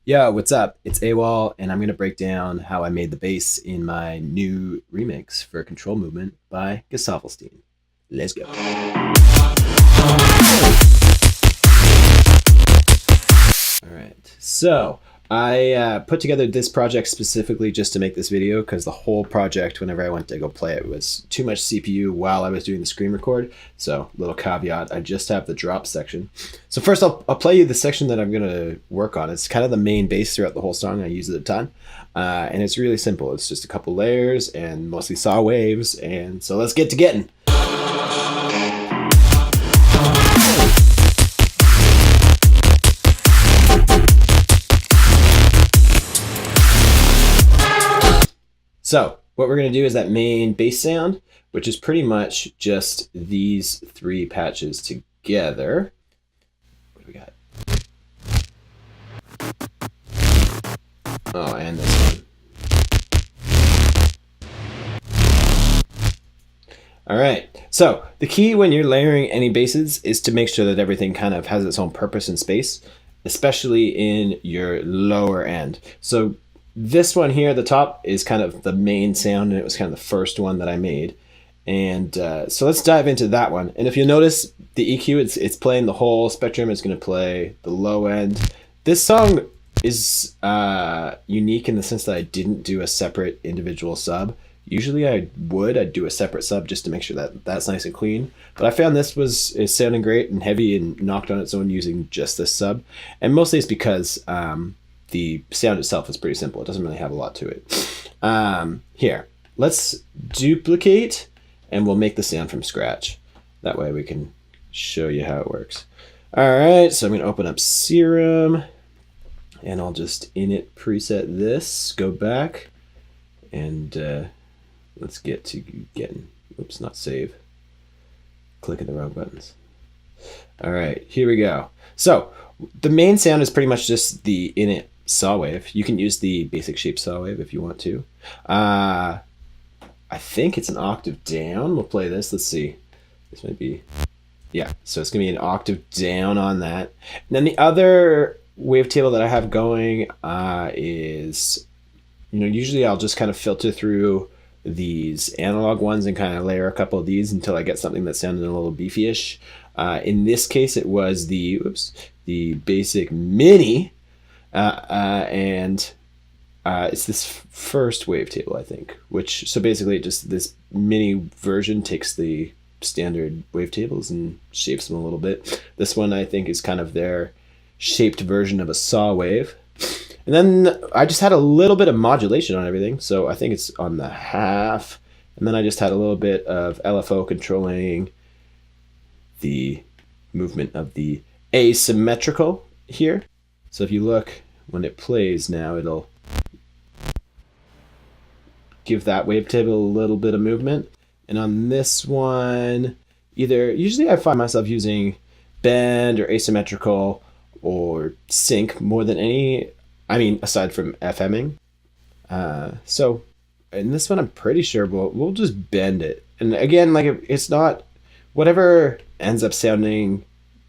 Yo, what's up? It's AWAL, and I'm going to break down how I made the bass in my new remix for Control Movement by Gesaffelstein. Let's go. All right, so I put together this project specifically just to make this video because the whole project, whenever I went to go play it, was too much CPU while I was doing the screen record. So, little caveat, I just have the drop section. So first I'll play you the section that I'm going to work on. It's kind of the main bass throughout the whole song. I use it a ton. And it's really simple. It's just a couple layers and mostly saw waves. And so let's get to getting. So what we're going to do is that main bass sound, which is pretty much just these three patches together. What do we got? Oh, and this one. All right. So the key when you're layering any basses is to make sure that everything kind of has its own purpose and space, especially in your lower end. So this one here at the top is kind of the main sound, and it was kind of the first one that I made. And so let's dive into that one. And if you notice the EQ, it's playing the whole spectrum. It's going to play the low end. This song is unique in the sense that I didn't do a separate individual sub. Usually I'd do a separate sub just to make sure that that's nice and clean. But I found this is sounding great and heavy and knocked on its own using just this sub. And mostly it's because the sound itself is pretty simple. It doesn't really have a lot to it. Here, let's duplicate and we'll make the sound from scratch. That way we can show you how it works. All right, so I'm gonna open up Serum and I'll just init preset this, go back, and let's get to getting, oops, not save. Clicking the wrong buttons. All right, here we go. So the main sound is pretty much just the init saw wave. You can use the basic shape saw wave if you want to. I think it's an octave down. We'll play this. Let's see. This might be, yeah. So it's gonna be an octave down on that. And then the other wavetable that I have going is, usually I'll just kind of filter through these analog ones and kind of layer a couple of these until I get something that sounded a little beefy-ish. In this case, it was the basic mini, and it's this first wavetable, I think. So basically, just this mini version takes the standard wavetables and shapes them a little bit. This one, I think, is kind of their shaped version of a saw wave. And then I just had a little bit of modulation on everything. So I think it's on the half. And then I just had a little bit of LFO controlling the movement of the asymmetrical here. So if you look, when it plays now, it'll give that wavetable a little bit of movement. And on this one, usually I find myself using bend or asymmetrical or sync more than any, aside from FMing. So in this one, I'm pretty sure we'll just bend it. And again, like, it's not, whatever ends up sounding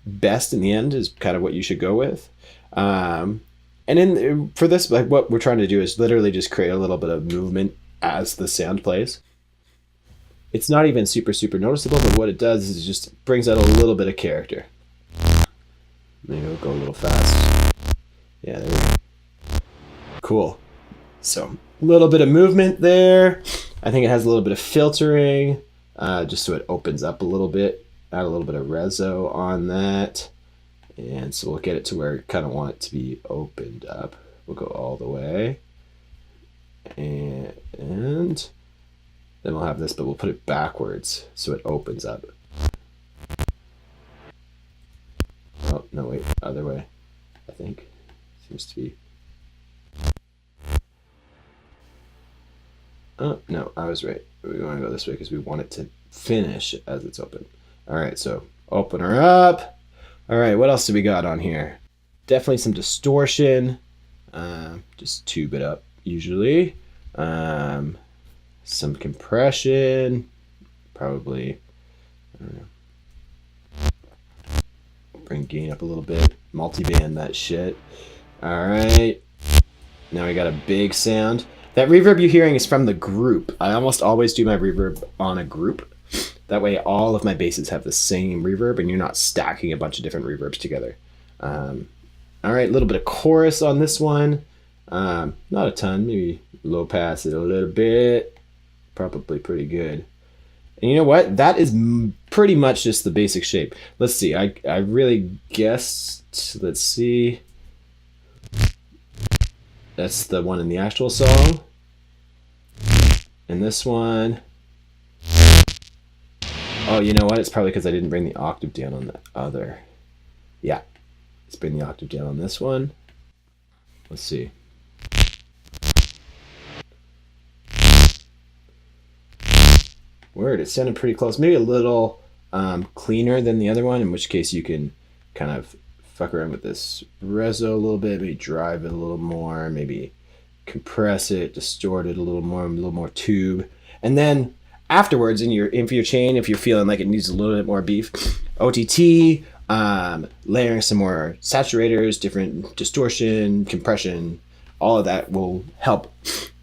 best in the end is kind of what you should go with. And for this, like, what we're trying to do is literally just create a little bit of movement as the sound plays. It's not even super, super noticeable, but what it does is it just brings out a little bit of character. Maybe we'll go a little fast. Yeah, there we go. Cool. So a little bit of movement there. I think it has a little bit of filtering, just so it opens up a little bit. Add a little bit of reso on that. And so we'll get it to where we kind of want it to be opened up. We'll go all the way. And then we'll have this, but we'll put it backwards so it opens up. Oh, no, wait, other way, I think. Seems to be. Oh, no, I was right. We want to go this way because we want it to finish as it's open. All right, so open her up. All right, what else do we got on here? Definitely some distortion. Just tube it up usually. Some compression. Probably, I don't know. Bring gain up a little bit. Multiband that shit. All right. Now we got a big sound. That reverb you're hearing is from the group. I almost always do my reverb on a group. That way all of my basses have the same reverb and you're not stacking a bunch of different reverbs together. All right, a little bit of chorus on this one. Not a ton, maybe low pass it a little bit. Probably pretty good. And you know what? That is pretty much just the basic shape. Let's see. I really guessed. Let's see. That's the one in the actual song. And this one. Oh, you know what? It's probably because I didn't bring the octave down on the other. Yeah. Let's bring the octave down on this one. Let's see. Word, it sounded pretty close. Maybe a little cleaner than the other one, in which case you can kind of fuck around with this reso a little bit, maybe drive it a little more, maybe compress it, distort it a little more tube. And then afterwards in your chain, if you're feeling like it needs a little bit more beef, OTT, layering some more saturators, different distortion, compression, all of that will help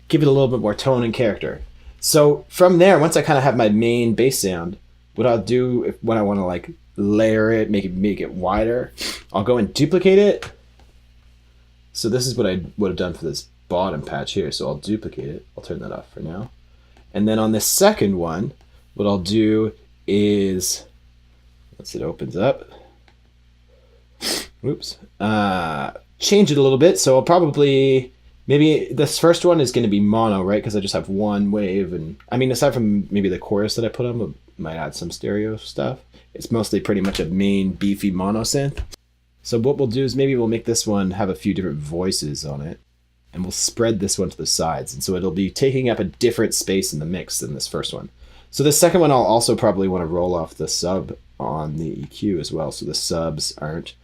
give it a little bit more tone and character. So from there, once I kind of have my main bass sound, what I'll do when I want to like layer it, make it wider, I'll go and duplicate it. So this is what I would have done for this bottom patch here. So I'll duplicate it. I'll turn that off for now. And then on this second one, what I'll do is, once it opens up, oops, change it a little bit. So I'll probably, maybe this first one is going to be mono, right? Because I just have one wave. And I mean, aside from maybe the chorus that I put on, I might add some stereo stuff. It's mostly pretty much a main beefy mono synth. So what we'll do is maybe we'll make this one have a few different voices on it. And we'll spread this one to the sides. And so it'll be taking up a different space in the mix than this first one. So the second one, I'll also probably want to roll off the sub on the EQ as well. So the subs aren't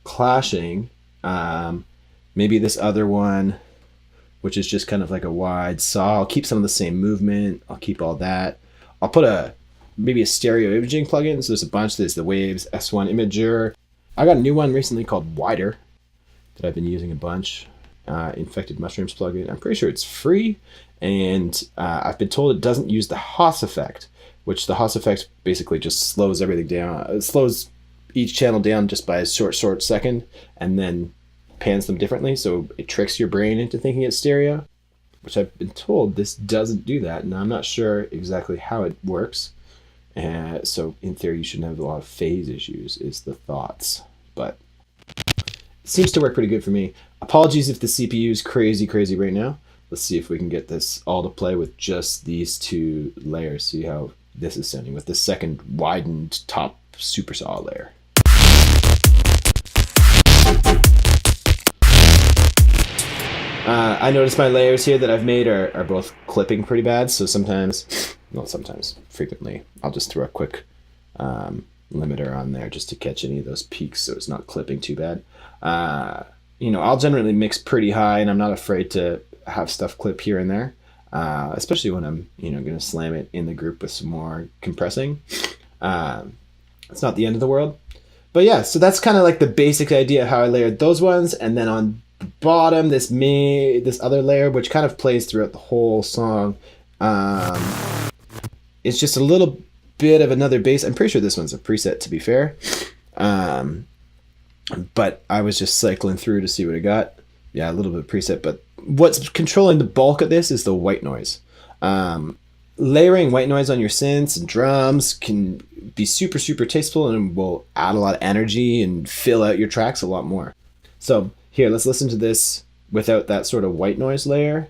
clashing. Maybe this other one, which is just kind of like a wide saw, I'll keep some of the same movement. I'll keep all that. I'll put maybe a stereo imaging plugin. So there's a bunch. There's the Waves S1 Imager. I got a new one recently called Wider that I've been using a bunch. Infected Mushrooms plugin. I'm pretty sure it's free, and I've been told it doesn't use the Haas effect, which the Haas effect basically just slows everything down. It slows each channel down just by a short second, and then pans them differently, so it tricks your brain into thinking it's stereo, which I've been told this doesn't do that, and I'm not sure exactly how it works. So in theory, you shouldn't have a lot of phase issues, is the thoughts, but it seems to work pretty good for me. Apologies if the CPU is crazy right now. Let's see if we can get this all to play with just these two layers. See how this is sounding with the second widened top super saw layer. I noticed my layers here that I've made are both clipping pretty bad. So frequently, I'll just throw a quick limiter on there just to catch any of those peaks so it's not clipping too bad. I'll generally mix pretty high, and I'm not afraid to have stuff clip here and there, especially when I'm, going to slam it in the group with some more compressing. It's not the end of the world. But yeah, so that's kind of like the basic idea of how I layered those ones. And then on the bottom, this other layer, which kind of plays throughout the whole song, it's just a little bit of another bass. I'm pretty sure this one's a preset, to be fair. But I was just cycling through to see what I got. Yeah, a little bit of preset, but what's controlling the bulk of this is the white noise. Layering white noise on your synths and drums can be super tasteful and will add a lot of energy and fill out your tracks a lot more. So here, let's listen to this without that sort of white noise layer,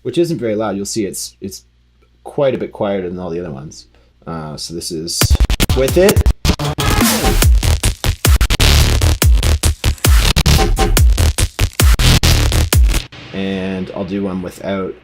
which isn't very loud. You'll see it's quite a bit quieter than all the other ones. So this is with it. And I'll do one without.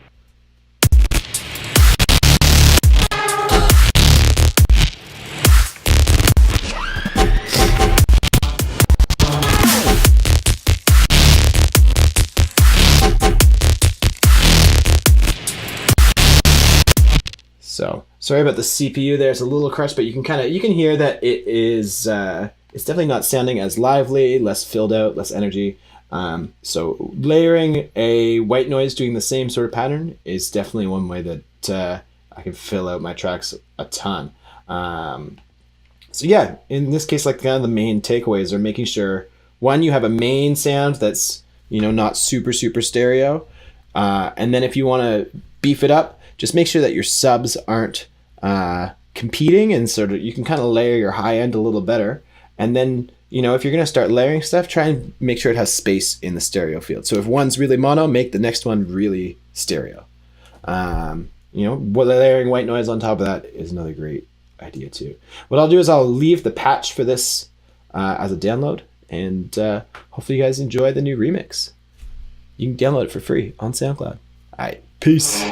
So sorry about the CPU there. It's a little crushed, but you can hear that it is it's definitely not sounding as lively, less filled out, less energy. So layering a white noise doing the same sort of pattern is definitely one way that I can fill out my tracks a ton. So yeah, in this case, like kind of the main takeaways are making sure, one, you have a main sound that's, not super, super stereo. And then if you want to beef it up, just make sure that your subs aren't competing, and sort of you can kind of layer your high end a little better. And then, if you're going to start layering stuff, try and make sure it has space in the stereo field. So if one's really mono, make the next one really stereo. Layering white noise on top of that is another great idea too. What I'll do is I'll leave the patch for this as a download, and hopefully you guys enjoy the new remix. You can download it for free on SoundCloud. All right, peace.